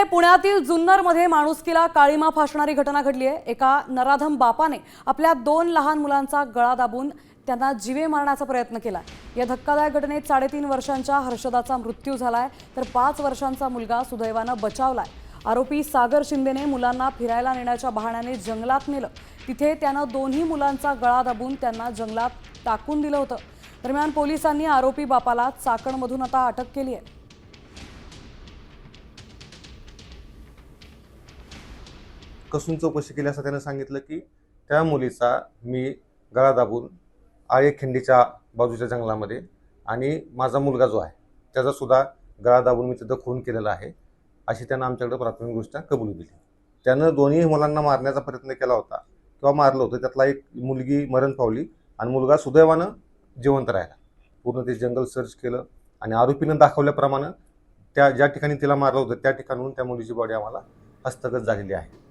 पुण्यातील जुन्नरमध्ये माणुसकीला काळीमा फासणारी घटना घडली आहे। एका नराधम बापाने आपल्या 2 लहान मुलांचा गळा दाबून त्यांना जीवे मारण्याचा प्रयत्न केला। या धक्कादायक घटनेत 3.5 वर्षांच्या हर्षदाचा मृत्यू झालाय, तर 5 वर्षांचा मुलगा सुदैवाने बचावलाय। आरोपी सागर शिंदेने मुलांना फिरायला नेण्याच्या बहाण्याने जंगलात नेलं। तिथे त्यानं दोन्ही मुलांचा गळा दाबून त्यांना जंगलात टाकून दिलं होतं। दरम्यान पोलिसांनी आरोपी बापाला चाकणमधून आता अटक केली आहे। कसून चौकशी केली असता त्याने सांगितलं की त्या मुलीचा मी गळा दाबून आळेखिंडीच्या बाजूच्या जंगलामध्ये आणि माझा मुलगा जो आहे त्याचा सुद्धा गळा दाबून मी तिथं खून केलेला आहे अशी त्यानं आमच्याकडे प्राथमिकदृष्ट्या कबुली दिली। त्यानं दोन्ही मुलांना मारण्याचा प्रयत्न केला होता किंवा मारलं होतं। त्यातला एक मुलगी मरण पावली आणि मुलगा सुदैवानं जिवंत राहिला। पूर्ण ते जंगल सर्च केलं आणि आरोपीनं दाखवल्याप्रमाणे त्या ज्या ठिकाणी तिला मारलं होतं त्या ठिकाणाहून त्या मुलीची बॉडी आम्हाला हस्तगत झालेली आहे।